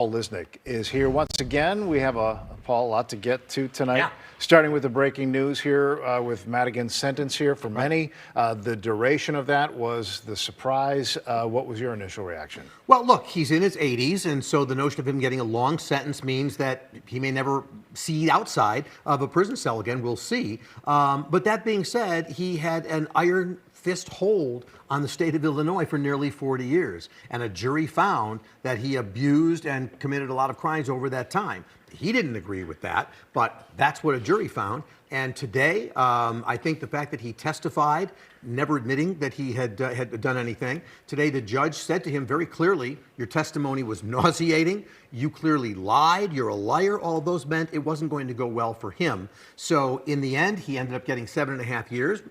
Paul Lisnek is here once again. We have Paul, a lot to get to tonight. Yeah. Starting with the breaking news here with Madigan's sentence here for many. The duration of that was the surprise. What was your initial reaction? Well, look, he's in his 80s, and so the notion of him getting a long sentence means that he may never see outside of a prison cell again. We'll see. But that being said, he had an iron fist hold on the state of Illinois for nearly 40 years. And a jury found that he abused and committed a lot of crimes over that time. He didn't agree with that, but that's what a jury found. And today, I think the fact that he testified, never admitting that he had done anything, today the judge said to him very clearly, your testimony was nauseating, you clearly lied, you're a liar. All those meant it wasn't going to go well for him. So in the end, he ended up getting 7.5 years.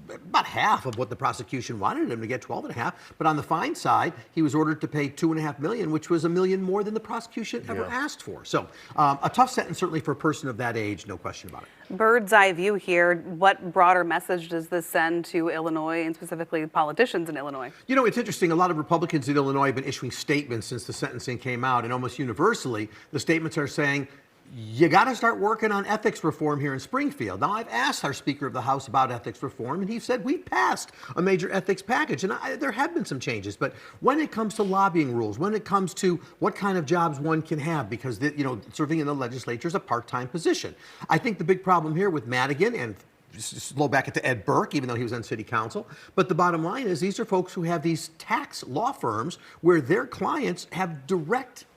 About half of what the prosecution wanted him to get, 12.5. But on the fine side, he was ordered to pay $2.5 million, which was $1 million more than the prosecution ever asked for. So a tough sentence, certainly for a person of that age, no question about it. Bird's eye view here. What broader message does this send to Illinois and specifically politicians in Illinois? You know, it's interesting. A lot of Republicans in Illinois have been issuing statements since the sentencing came out, and almost universally, the statements are saying, you got to start working on ethics reform here in Springfield. Now, I've asked our Speaker of the House about ethics reform, and he said we passed a major ethics package, and there have been some changes. But when it comes to lobbying rules, when it comes to what kind of jobs one can have, because serving in the legislature is a part-time position, I think the big problem here with Madigan and just blow back into Ed Burke, even though he was on city council. But the bottom line is these are folks who have these tax law firms where their clients have direct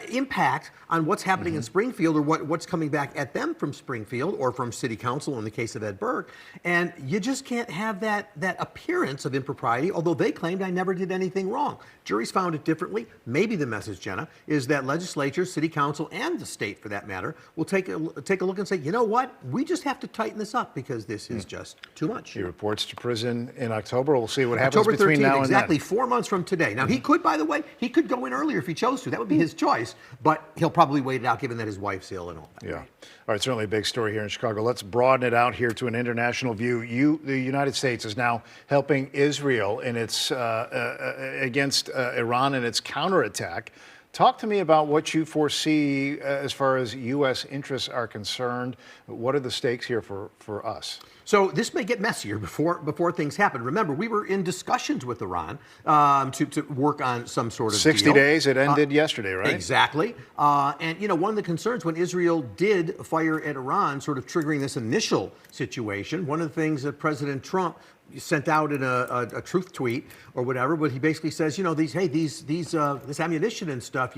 impact on what's happening in Springfield or what's coming back at them from Springfield or from city council in the case of Ed Burke. And you just can't have that appearance of impropriety, although they claimed I never did anything wrong. Juries found it differently. Maybe the message, Jenna, is that legislature, city council, and the state, for that matter, will take a look and say, you know what? We just have to tighten this up because this is just too much. He reports to prison in October. We'll see what happens October 13th, between now and exactly then. 4 months from today. Now, he could, by the way, he could go in earlier if he chose to. That would be his choice. But he'll probably wait it out given that his wife's ill and all that. Yeah. All right, certainly a big story here in Chicago. Let's broaden it out here to an international view. The United States is now helping Israel in its against Iran in its counterattack. Talk to me about what you foresee as far as U.S. interests are concerned. What are the stakes here for us? So this may get messier before things happen. Remember, we were in discussions with Iran to work on some sort of 60 deal. days. It ended yesterday, right? Exactly. And one of the concerns when Israel did fire at Iran, sort of triggering this initial situation, one of the things that President Trump sent out in a truth tweet or whatever, but he basically says, this ammunition and stuff,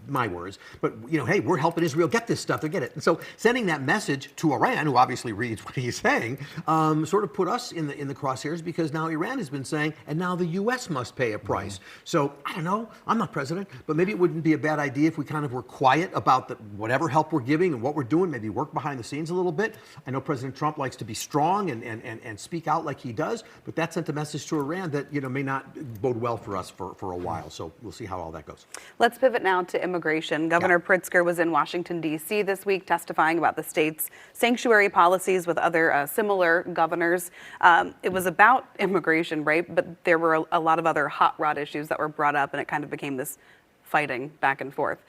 my words, but hey, we're helping Israel get this stuff to get it. And so sending that message to Iran, who obviously reads what he's saying, sort of put us in the crosshairs because now Iran has been saying, and now the U.S. must pay a price. So I don't know, I'm not president, but maybe it wouldn't be a bad idea if we kind of were quiet about whatever help we're giving and what we're doing, maybe work behind the scenes a little bit. I know President Trump likes to be strong and speak out like he does, but that sent a message to Iran that may not bode well for us for a while. So we'll see how all that goes. Let's pivot now to immigration. Governor Pritzker was in Washington, D.C. this week testifying about the state's sanctuary policies with other similar governors. It was about immigration, right? But there were a lot of other hot rod issues that were brought up, and it kind of became this fighting back and forth.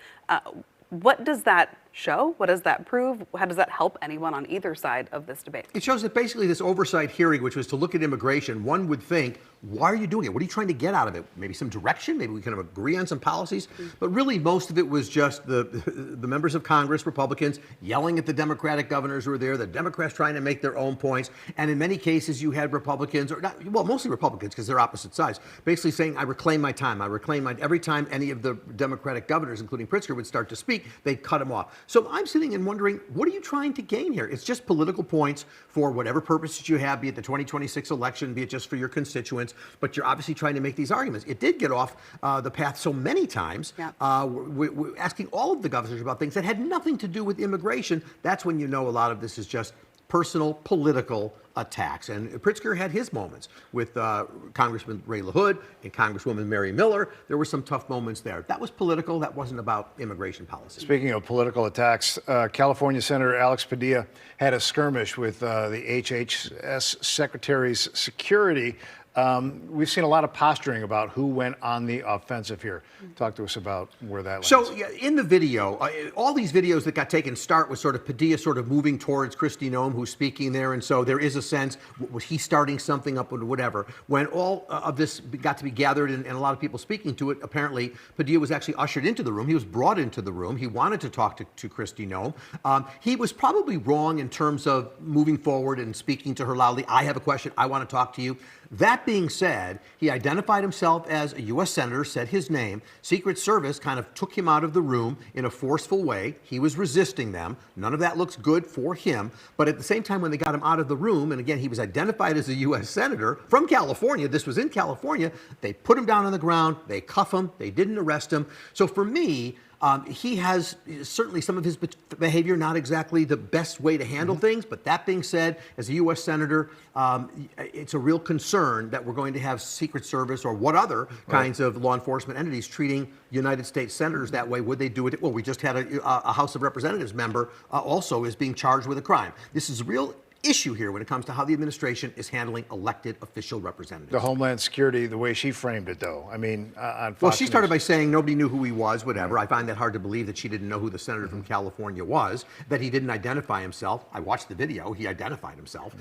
What does that show? What does that prove? How does that help anyone on either side of this debate? It shows that basically this oversight hearing, which was to look at immigration, one would think, why are you doing it? What are you trying to get out of it? Maybe some direction? Maybe we kind of agree on some policies? But really, most of it was just the members of Congress, Republicans, yelling at the Democratic governors who were there, the Democrats trying to make their own points. And in many cases, you had Republicans, mostly Republicans, because they're opposite sides, basically saying, I reclaim my time. Every time any of the Democratic governors, including Pritzker, would start to speak, they'd cut him off. So I'm sitting and wondering, what are you trying to gain here? It's just political points for whatever purposes you have, be it the 2026 election, be it just for your constituents, but you're obviously trying to make these arguments. It did get off the path so many times, we're asking all of the governors about things that had nothing to do with immigration. That's when you know a lot of this is just personal political attacks. And Pritzker had his moments with Congressman Ray LaHood and Congresswoman Mary Miller. There were some tough moments there. That was political. That wasn't about immigration policy. Speaking of political attacks, California Senator Alex Padilla had a skirmish with the HHS Secretary's security. We've seen a lot of posturing about who went on the offensive here. Talk to us about where that lands. So yeah, in the video, all these videos that got taken start with sort of Padilla sort of moving towards Kristi Noem, who's speaking there, and so there is a sense, was he starting something up or whatever? When all of this got to be gathered and a lot of people speaking to it, apparently Padilla was actually ushered into the room. He was brought into the room. He wanted to talk to Kristi Noem. He was probably wrong in terms of moving forward and speaking to her loudly. I have a question. I want to talk to you. That being said, he identified himself as a U.S. Senator, said his name. Secret Service kind of took him out of the room in a forceful way. He was resisting them. None of that looks good for him. But at the same time, when they got him out of the room, and again, he was identified as a U.S. Senator from California, this was in California, they put him down on the ground, they cuff him, they didn't arrest him. So for me, he has certainly some of his behavior not exactly the best way to handle things, but that being said, as a U.S. Senator, it's a real concern that we're going to have Secret Service or what other kinds of law enforcement entities treating United States senators that way. Would they do it? Well, we just had a House of Representatives member also is being charged with a crime. This is a real issue here when it comes to how the administration is handling elected official representatives. The Homeland Security, the way she framed it, though. I mean, on Fox Well, she started News. by saying nobody knew who he was, whatever. I find that hard to believe that she didn't know who the senator from California was, that he didn't identify himself. I watched the video. He identified himself.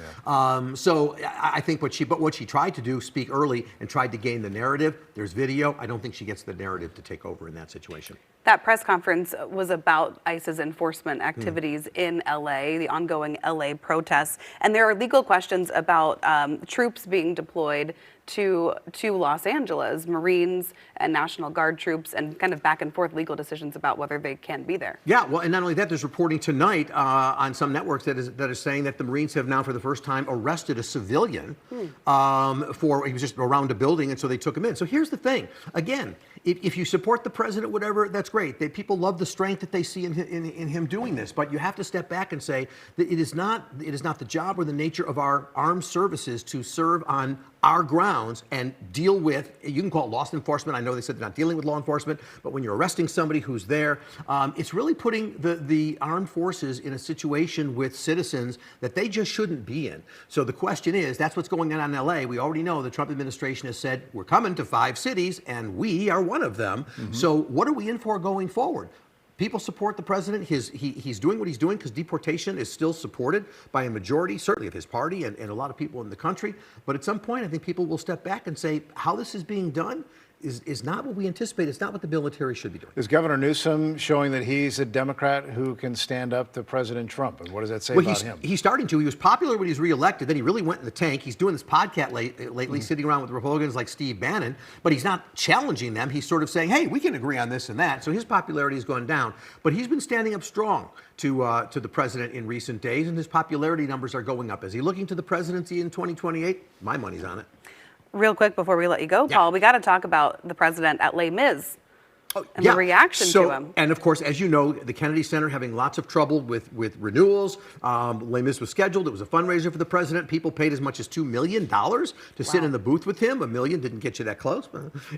So I think what she tried to do, speak early and tried to gain the narrative. There's video. I don't think she gets the narrative to take over in that situation. That press conference was about ICE's enforcement activities in LA, the ongoing LA protests. And there are legal questions about troops being deployed to Los Angeles, Marines and National Guard troops, and kind of back and forth legal decisions about whether they can be there. Yeah, well, and not only that, there's reporting tonight on some networks that is saying that the Marines have now, for the first time, arrested a civilian he was just around a building, and so they took him in. So here's the thing. Again, if you support the president, whatever, that's great. People love the strength that they see in him doing this, but you have to step back and say that it is not the job or the nature of our armed services to serve on our grounds and deal with, you can call it law enforcement. I know they said they're not dealing with law enforcement, but when you're arresting somebody who's there, it's really putting the armed forces in a situation with citizens that they just shouldn't be in. So the question is, that's what's going on in LA. We already know the Trump administration has said, we're coming to 5 cities, and we are one of them. So what are we in for going forward? People support the president. He's doing what he's doing because deportation is still supported by a majority, certainly of his party and a lot of people in the country. But at some point, I think people will step back and say, how this is being done is not what we anticipate. It's not what the military should be doing. Is Governor Newsom showing that he's a Democrat who can stand up to President Trump? And what does that say about him? He's starting to. He was popular when he was reelected. Then he really went in the tank. He's doing this podcast lately, sitting around with Republicans like Steve Bannon, but he's not challenging them. He's sort of saying, hey, we can agree on this and that. So his popularity has gone down. But he's been standing up strong to the president in recent days, and his popularity numbers are going up. Is he looking to the presidency in 2028? My money's on it. Real quick before we let you go, Paul, we got to talk about the president at Les Mis. And the reaction to him. And of course, as you know, the Kennedy Center having lots of trouble with renewals. Les Mis was scheduled. It was a fundraiser for the president. People paid as much as $2 million to sit in the booth with him. $1 million didn't get you that close,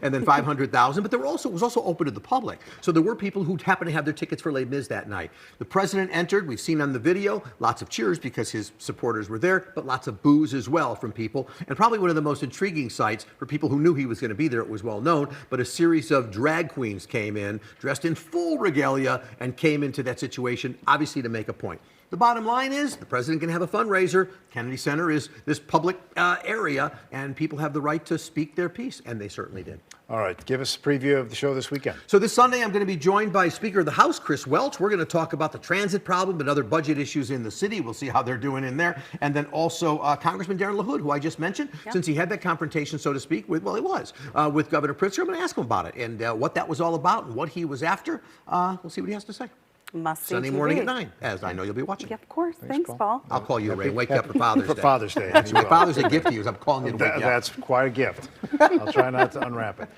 and then 500,000. But it was also open to the public. So there were people who happened to have their tickets for Les Mis that night. The president entered. We've seen on the video lots of cheers because his supporters were there, but lots of boos as well from people. And probably one of the most intriguing sights for people who knew he was going to be there. It was well known, but a series of drag queens came in, dressed in full regalia, and came into that situation, obviously to make a point. The bottom line is the president can have a fundraiser. Kennedy Center is this public area, and people have the right to speak their piece, and they certainly did. All right, give us a preview of the show this weekend. So this Sunday, I'm going to be joined by Speaker of the House, Chris Welch. We're going to talk about the transit problem and other budget issues in the city. We'll see how they're doing in there. And then also Congressman Darren LaHood, who I just mentioned, since he had that confrontation, so to speak, with Governor Pritzker. I'm going to ask him about it and what that was all about and what he was after. We'll see what he has to say. Must see Sunday TV. morning at 9, as I know you'll be watching. Yeah, of course. Thanks, Paul. I'll call you, Ray. Wake you up for Father's Day. For Father's Day. My Father's Day gift to you is I'm calling you to wake you up. That's quite a gift. I'll try not to unwrap it.